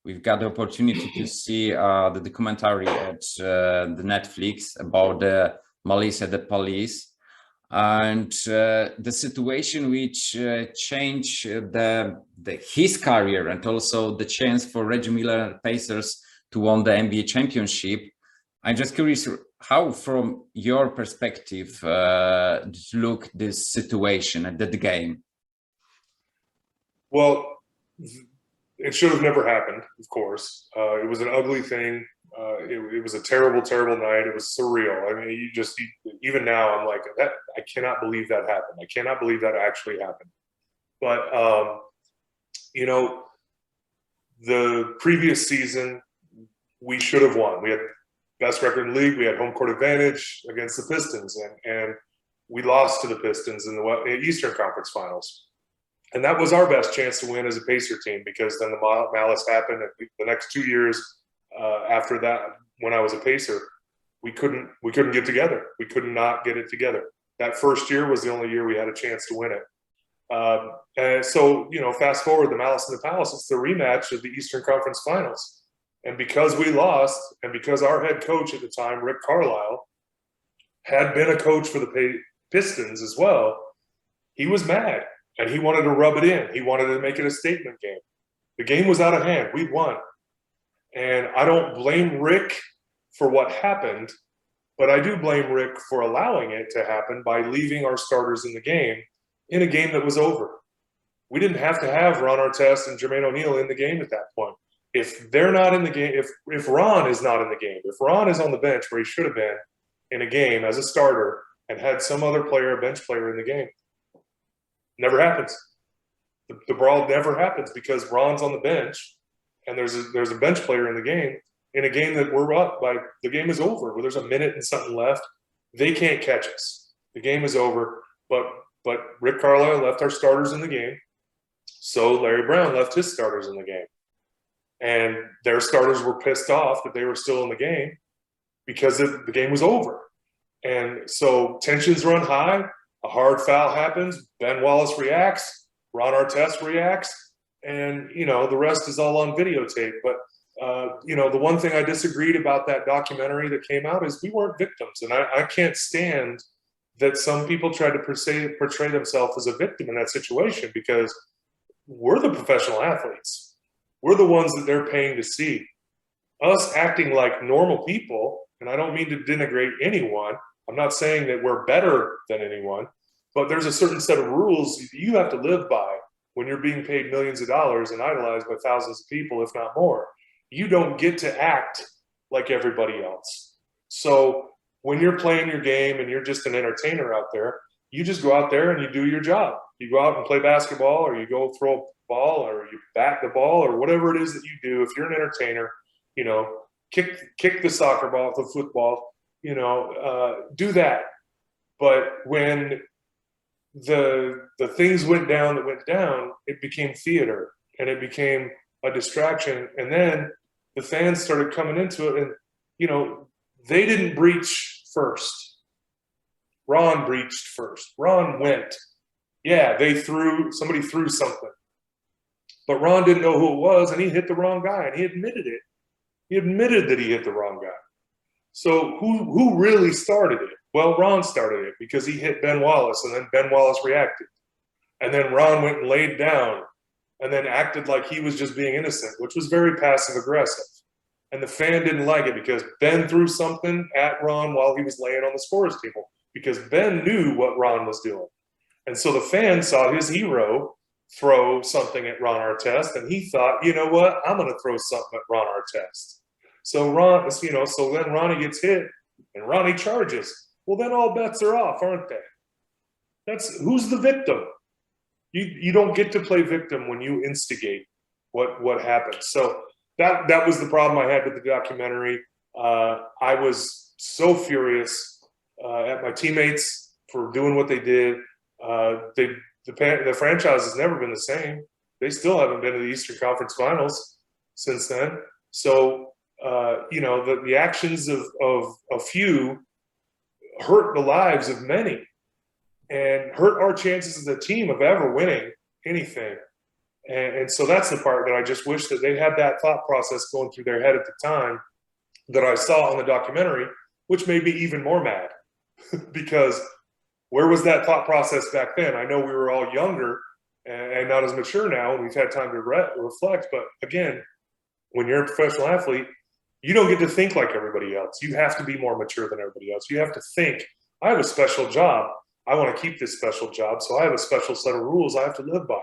we've got the opportunity to see the documentary at the Netflix about the Malice and the police, and the situation which changed his career, and also the chance for Reggie Miller Pacers to win the NBA championship. I'm just curious how, from your perspective, look this situation and the game. Well, it should have never happened, of course. It was an ugly thing. It was a terrible, terrible night. It was surreal. I mean, even now, I'm like, I cannot believe that happened. I cannot believe that actually happened. But, you know, the previous season, we should have won. We had best record in the league. We had home court advantage against the Pistons, and we lost to the Pistons in the Eastern Conference Finals. And that was our best chance to win as a Pacer team, because then the Malice happened. And the next 2 years after that, when I was a Pacer, we couldn't get together. We could not get it together. That first year was the only year we had a chance to win it. And so, you know, fast forward, the Malice and the Palace, it's the rematch of the Eastern Conference Finals. And because we lost, and because our head coach at the time, Rick Carlisle, had been a coach for the Pistons as well, he was mad. And he wanted to rub it in. He wanted to make it a statement game. The game was out of hand. We'd won. And I don't blame Rick for what happened, but I do blame Rick for allowing it to happen by leaving our starters in the game, in a game that was over. We didn't have to have Ron Artest and Jermaine O'Neal in the game at that point. If they're not in the game, if Ron is not in the game, if Ron is on the bench where he should have been in a game as a starter and had some other player, a bench player in the game, never happens. The brawl never happens because Ron's on the bench and there's a bench player in a game that we're up by. The game is over. Where there's a minute and something left, they can't catch us. The game is over. But Rick Carlisle left our starters in the game, so Larry Brown left his starters in the game, and their starters were pissed off that they were still in the game because the game was over, and so tensions run high. A hard foul happens. Ben Wallace reacts. Ron Artest reacts. And, you know, the rest is all on videotape. But, you know, the one thing I disagreed about that documentary that came out is we weren't victims. And I can't stand that some people try to portray themselves as a victim in that situation, because we're the professional athletes. We're the ones that they're paying to see. Us acting like normal people, and I don't mean to denigrate anyone. I'm not saying that we're better than anyone, but there's a certain set of rules you have to live by when you're being paid millions of dollars and idolized by thousands of people, if not more. You don't get to act like everybody else. So when you're playing your game and you're just an entertainer out there, you just go out there and you do your job. You go out and play basketball, or you go throw a ball, or you bat the ball, or whatever it is that you do. If you're an entertainer, you know, kick the soccer ball, the football, you know, do that. But when the things went down that went down, it became theater and it became a distraction. And then the fans started coming into it, and, you know, they didn't breach first. Ron breached first. Ron went. Yeah, somebody threw something. But Ron didn't know who it was, and he hit the wrong guy, and he admitted it. He admitted that he hit the wrong guy. So who really started it? Well, Ron started it because he hit Ben Wallace, and then Ben Wallace reacted. And then Ron went and laid down and then acted like he was just being innocent, which was very passive aggressive. And the fan didn't like it because Ben threw something at Ron while he was laying on the scorer's table, because Ben knew what Ron was doing. And so the fan saw his hero throw something at Ron Artest, and he thought, you know what, I'm going to throw something at Ron Artest. So so then Ronnie gets hit and Ronnie charges. Well, then all bets are off, aren't they? Who's the victim? You don't get to play victim when you instigate what happened. So that was the problem I had with the documentary. I was so furious at my teammates for doing what they did. The franchise has never been the same. They still haven't been to the Eastern Conference Finals since then. So the actions of a few hurt the lives of many and hurt our chances as a team of ever winning anything. And so that's the part that I just wish that they had that thought process going through their head at the time that I saw on the documentary, which made me even more mad because where was that thought process back then? I know we were all younger and not as mature now, and we've had time to reflect. But again, when you're a professional athlete, you don't get to think like everybody else. You have to be more mature than everybody else. You have to think, I have a special job. I want to keep this special job, so I have a special set of rules I have to live by.